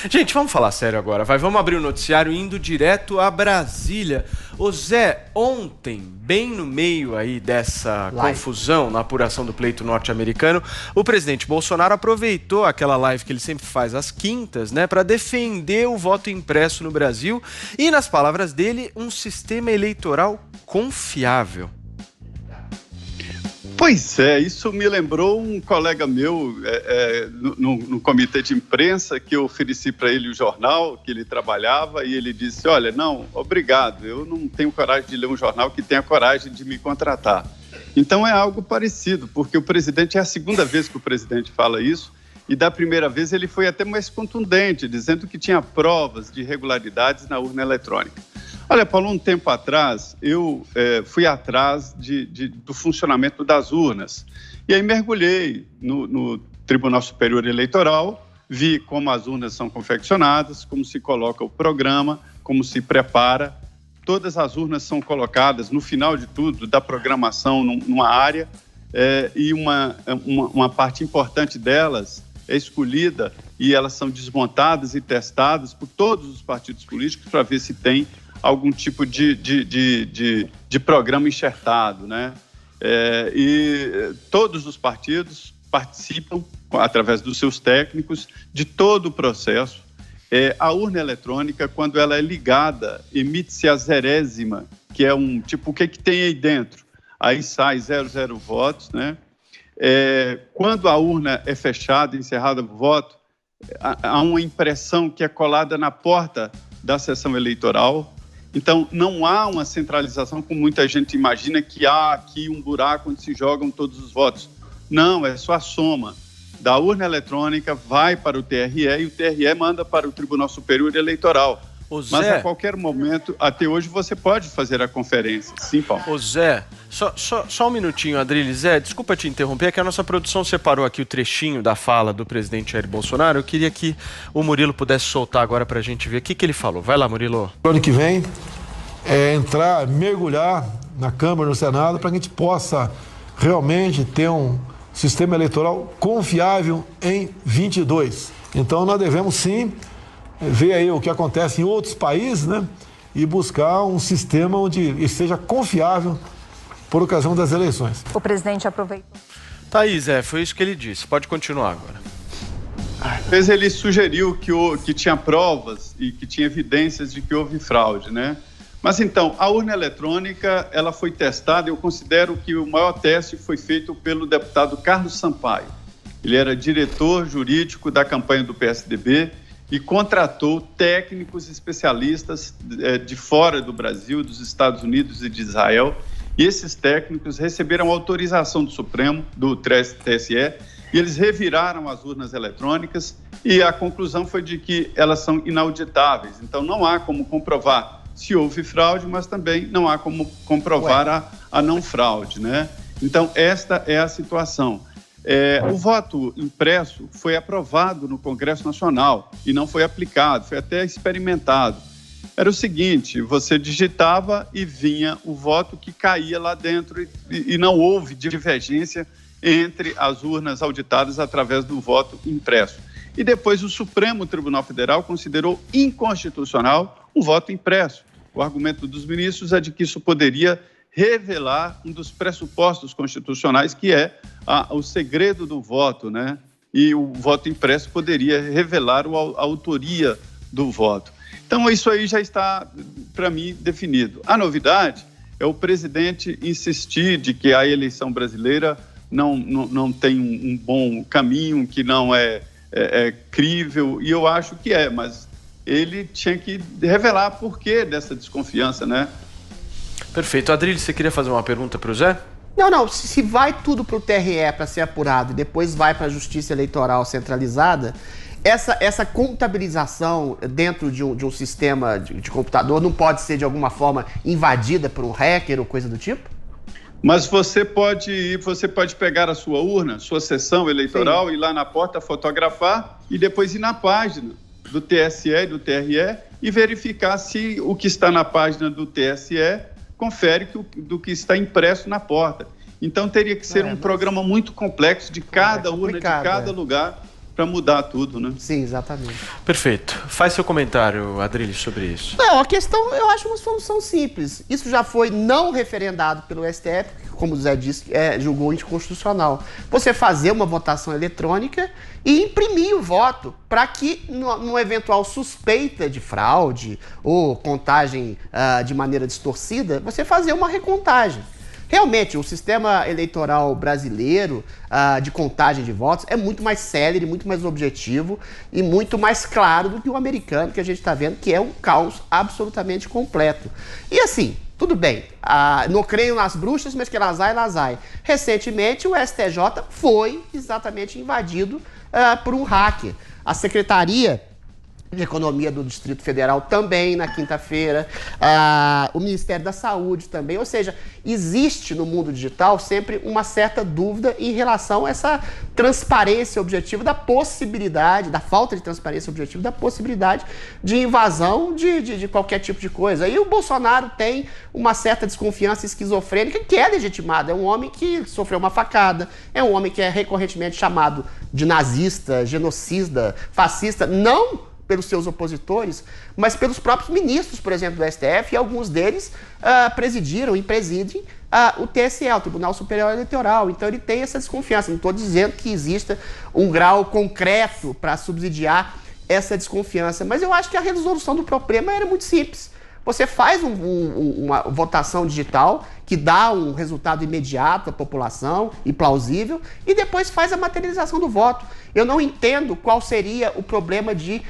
Gente, vamos falar sério agora, vamos abrir o noticiário indo direto a Brasília. Ô Zé, ontem, bem no meio aí dessa confusão na apuração do pleito norte-americano, o presidente Bolsonaro aproveitou aquela live que ele sempre faz às quintas, né, para defender o voto impresso no Brasil e, nas palavras dele, um sistema eleitoral confiável. Pois é, isso me lembrou um colega meu no comitê de imprensa, que eu ofereci para ele o jornal que ele trabalhava e ele disse, olha, não, obrigado, eu não tenho coragem de ler um jornal que tenha coragem de me contratar. Então é algo parecido, porque o presidente, é a segunda vez que o presidente fala isso, e da primeira vez ele foi até mais contundente, dizendo que tinha provas de irregularidades na urna eletrônica. Olha, Paulo, um tempo atrás, eu fui atrás do funcionamento das urnas. E aí mergulhei no Tribunal Superior Eleitoral, vi como as urnas são confeccionadas, como se coloca o programa, como se prepara. Todas as urnas são colocadas, no final de tudo, da programação numa área, e uma parte importante delas é escolhida e elas são desmontadas e testadas por todos os partidos políticos para ver se tem algum tipo de programa enxertado, né? E todos os partidos participam, através dos seus técnicos, de todo o processo. A urna eletrônica, quando ela é ligada, emite-se a zerésima, que é um tipo, o que tem aí dentro? Aí sai 00 votos, né? Quando a urna é fechada, encerrada o voto, há uma impressão que é colada na porta da sessão eleitoral. Então, não há uma centralização, como muita gente imagina, que há aqui um buraco onde se jogam todos os votos. Não, é só a soma da urna eletrônica, vai para o TRE e o TRE manda para o Tribunal Superior Eleitoral. Mas a qualquer momento, até hoje, você pode fazer a conferência. Sim, Paulo. Ô Zé, só um minutinho, Adriles. Zé, desculpa te interromper, é que a nossa produção separou aqui o trechinho da fala do presidente Jair Bolsonaro. Eu queria que o Murilo pudesse soltar agora pra gente ver o que ele falou. Vai lá, Murilo. Ano que vem, entrar, mergulhar na Câmara, no Senado, para que a gente possa realmente ter um sistema eleitoral confiável em 22. Então, nós devemos sim ver aí o que acontece em outros países, né? E buscar um sistema onde seja confiável por ocasião das eleições. O presidente aproveitou. Tá aí, Zé, foi isso que ele disse. Pode continuar agora. Mas ele sugeriu que tinha provas e que tinha evidências de que houve fraude, né? Mas então, a urna eletrônica, ela foi testada, eu considero que o maior teste foi feito pelo deputado Carlos Sampaio. Ele era diretor jurídico da campanha do PSDB e contratou técnicos especialistas de fora do Brasil, dos Estados Unidos e de Israel. E esses técnicos receberam autorização do Supremo, do TSE, e eles reviraram as urnas eletrônicas e a conclusão foi de que elas são inauditáveis. Então, não há como comprovar se houve fraude, mas também não há como comprovar a não fraude, né? Então, esta é a situação. O voto impresso foi aprovado no Congresso Nacional e não foi aplicado, foi até experimentado. Era o seguinte, você digitava e vinha o voto que caía lá dentro e não houve divergência entre as urnas auditadas através do voto impresso. E depois o Supremo Tribunal Federal considerou inconstitucional o voto impresso. O argumento dos ministros é de que isso poderia revelar um dos pressupostos constitucionais, que é o segredo do voto, né? E o voto impresso poderia revelar a autoria do voto. Então, isso aí já está, para mim, definido. A novidade é o presidente insistir de que a eleição brasileira não tem um bom caminho, que não é crível, e eu acho que mas ele tinha que revelar por que dessa desconfiança, né? Perfeito. Adriles, você queria fazer uma pergunta para o Zé? Não, se vai tudo para o TRE para ser apurado e depois vai para a Justiça Eleitoral centralizada, essa contabilização dentro de um sistema de computador não pode ser de alguma forma invadida por um hacker ou coisa do tipo? Mas você pode pegar a sua urna, sua sessão eleitoral, ir lá na porta, fotografar e depois ir na página do TSE e do TRE e verificar se o que está na página do TSE confere do que está impresso na porta. Então teria que ser um programa muito complexo de cada urna, de cada lugar, mudar tudo, né? Sim, exatamente. Perfeito. Faz seu comentário, Adrilles, sobre isso. Não, a questão, eu acho uma solução simples. Isso já foi não referendado pelo STF, como o Zé disse, julgou inconstitucional. Você fazer uma votação eletrônica e imprimir o voto para que, numa eventual suspeita de fraude ou contagem de maneira distorcida, você fazer uma recontagem. Realmente, o sistema eleitoral brasileiro de contagem de votos é muito mais célere, muito mais objetivo e muito mais claro do que o americano, que a gente está vendo que é um caos absolutamente completo. E assim, tudo bem, não creio nas bruxas, mas que elas vai. Recentemente, o STJ foi exatamente invadido por um hacker. A Secretaria de Economia do Distrito Federal também na quinta-feira, o Ministério da Saúde também, ou seja, existe no mundo digital sempre uma certa dúvida em relação a essa transparência objetiva da possibilidade, da falta de transparência objetiva, da possibilidade de invasão de qualquer tipo de coisa. E o Bolsonaro tem uma certa desconfiança esquizofrênica que é legitimada, é um homem que sofreu uma facada, é um homem que é recorrentemente chamado de nazista, genocida, fascista, não pelos seus opositores, mas pelos próprios ministros, por exemplo, do STF, e alguns deles presidiram e presidem o TSE, o Tribunal Superior Eleitoral. Então ele tem essa desconfiança. Não estou dizendo que exista um grau concreto para subsidiar essa desconfiança, mas eu acho que a resolução do problema era muito simples. Você faz uma votação digital que dá um resultado imediato à população e plausível e depois faz a materialização do voto. Eu não entendo qual seria o problema de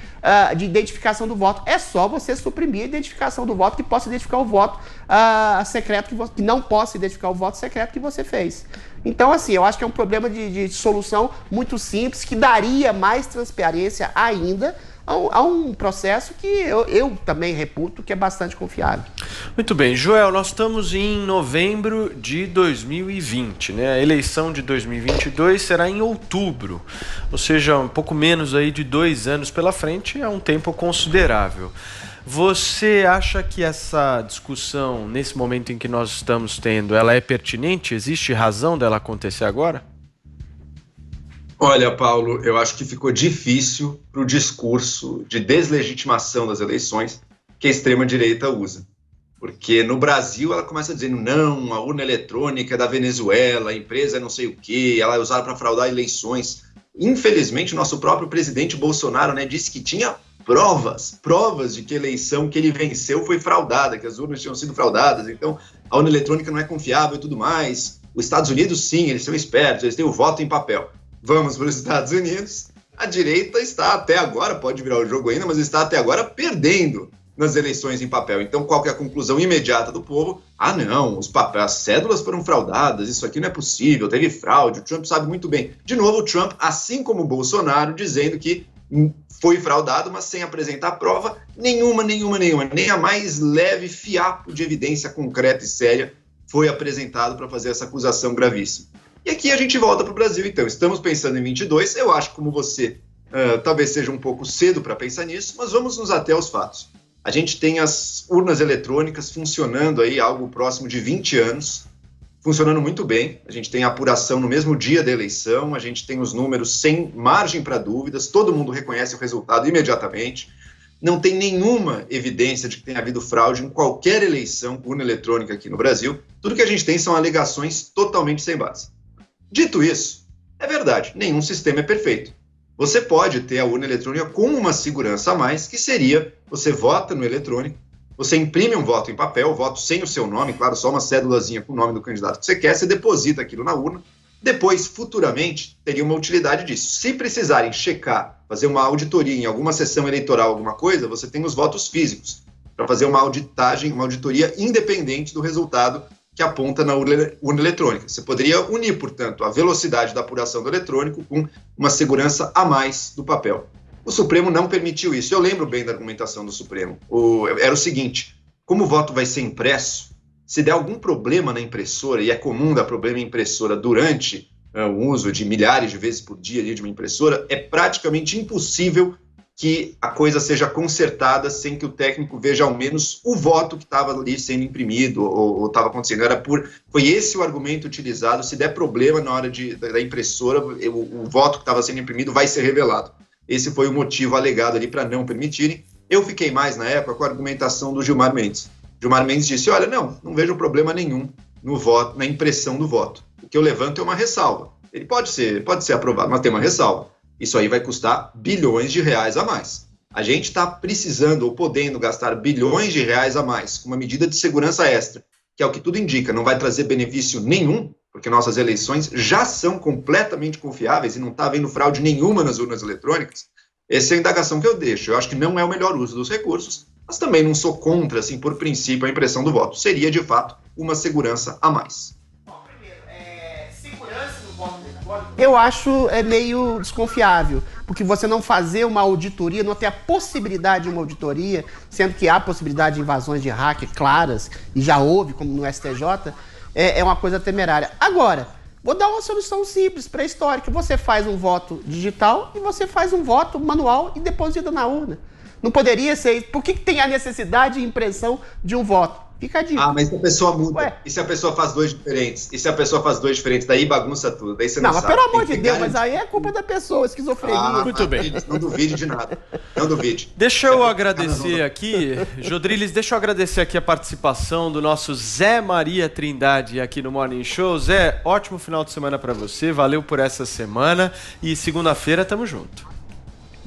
identificação do voto. É só você suprimir a identificação do voto que possa identificar o voto secreto, que não possa identificar o voto secreto que você fez. Então, assim, eu acho que é um problema de solução muito simples, que daria mais transparência ainda a um processo que eu também reputo que é bastante confiável. Muito bem, Joel, nós estamos em novembro de 2020, né? A eleição de 2022 será em outubro, ou seja, um pouco menos aí de 2 anos pela frente, é um tempo considerável. Você acha que essa discussão, nesse momento em que nós estamos tendo, ela é pertinente? Existe razão dela acontecer agora? Olha, Paulo, eu acho que ficou difícil para o discurso de deslegitimação das eleições que a extrema-direita usa. Porque no Brasil ela começa dizendo, não, a urna eletrônica é da Venezuela, a empresa é não sei o quê, ela é usada para fraudar eleições. Infelizmente, o nosso próprio presidente Bolsonaro, né, disse que tinha provas de que a eleição que ele venceu foi fraudada, que as urnas tinham sido fraudadas, então a urna eletrônica não é confiável e tudo mais. Os Estados Unidos, sim, eles são espertos, eles têm o voto em papel. Vamos para os Estados Unidos, a direita está até agora, pode virar o jogo ainda, mas está até agora perdendo nas eleições em papel. Então, qual que é a conclusão imediata do povo? Ah, não, as cédulas foram fraudadas, isso aqui não é possível, teve fraude, o Trump sabe muito bem. De novo, o Trump, assim como o Bolsonaro, dizendo que foi fraudado, mas sem apresentar prova nenhuma, nem a mais leve fiapo de evidência concreta e séria foi apresentado para fazer essa acusação gravíssima. E aqui a gente volta para o Brasil, então. Estamos pensando em 22, eu acho que como você, talvez seja um pouco cedo para pensar nisso, mas vamos nos ater aos fatos. A gente tem as urnas eletrônicas funcionando aí algo próximo de 20 anos, funcionando muito bem. A gente tem a apuração no mesmo dia da eleição, a gente tem os números sem margem para dúvidas, todo mundo reconhece o resultado imediatamente. Não tem nenhuma evidência de que tenha havido fraude em qualquer eleição urna eletrônica aqui no Brasil. Tudo que a gente tem são alegações totalmente sem base. Dito isso, é verdade, nenhum sistema é perfeito. Você pode ter a urna eletrônica com uma segurança a mais, que seria, você vota no eletrônico, você imprime um voto em papel, voto sem o seu nome, claro, só uma cédulazinha com o nome do candidato que você quer, você deposita aquilo na urna, depois, futuramente, teria uma utilidade disso. Se precisarem checar, fazer uma auditoria em alguma sessão eleitoral, alguma coisa, você tem os votos físicos, para fazer uma auditagem, uma auditoria independente do resultado que aponta na urna eletrônica. Você poderia unir, portanto, a velocidade da apuração do eletrônico com uma segurança a mais do papel. O Supremo não permitiu isso. Eu lembro bem da argumentação do Supremo. Era o seguinte, como o voto vai ser impresso, se der algum problema na impressora, e é comum dar problema em impressora durante o uso de milhares de vezes por dia de uma impressora, é praticamente impossível que a coisa seja consertada sem que o técnico veja ao menos o voto que estava ali sendo imprimido ou estava acontecendo. Foi esse o argumento utilizado. Se der problema na hora da impressora, o voto que estava sendo imprimido vai ser revelado. Esse foi o motivo alegado ali para não permitirem. Eu fiquei mais, na época, com a argumentação do Gilmar Mendes. Gilmar Mendes disse, olha, não vejo problema nenhum no voto, na impressão do voto. O que eu levanto é uma ressalva. Ele pode ser aprovado, mas tem uma ressalva. Isso aí vai custar bilhões de reais a mais. A gente está precisando ou podendo gastar bilhões de reais a mais com uma medida de segurança extra, que é o que tudo indica, não vai trazer benefício nenhum, porque nossas eleições já são completamente confiáveis e não está havendo fraude nenhuma nas urnas eletrônicas. Essa é a indagação que eu deixo. Eu acho que não é o melhor uso dos recursos, mas também não sou contra, assim, por princípio, a impressão do voto. Seria, de fato, uma segurança a mais. Eu acho meio desconfiável, porque você não fazer uma auditoria, não ter a possibilidade de uma auditoria, sendo que há possibilidade de invasões de hacker claras, e já houve, como no STJ, é uma coisa temerária. Agora, vou dar uma solução simples, pré-histórica. Você faz um voto digital e você faz um voto manual e deposita na urna. Não poderia ser... Por que tem a necessidade de impressão de um voto? Fica a dica. Mas se a pessoa muda, e se a pessoa faz dois diferentes? Daí bagunça tudo, daí você não sabe. Mas pelo amor de Deus, mas aí é culpa da pessoa, esquizofrenia. Muito bem. Não duvide de nada, não duvide. Deixa eu agradecer aqui, Jodriles, a participação do nosso Zé Maria Trindade aqui no Morning Show. Zé, ótimo final de semana para você, valeu por essa semana e segunda-feira tamo junto.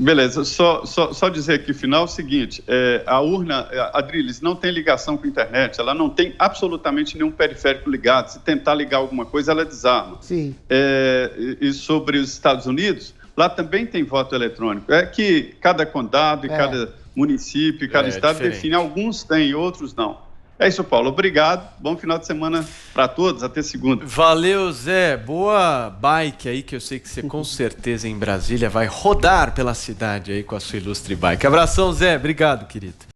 Beleza, só dizer aqui, final, o seguinte, a urna, a Adriles, não tem ligação com a internet, ela não tem absolutamente nenhum periférico ligado, se tentar ligar alguma coisa, ela desarma. Sim. E sobre os Estados Unidos, lá também tem voto eletrônico, é que cada condado e cada município e cada estado define, alguns têm, outros não. É isso, Paulo. Obrigado. Bom final de semana para todos. Até segunda. Valeu, Zé. Boa bike aí, que eu sei que você com certeza em Brasília vai rodar pela cidade aí com a sua ilustre bike. Abração, Zé. Obrigado, querido.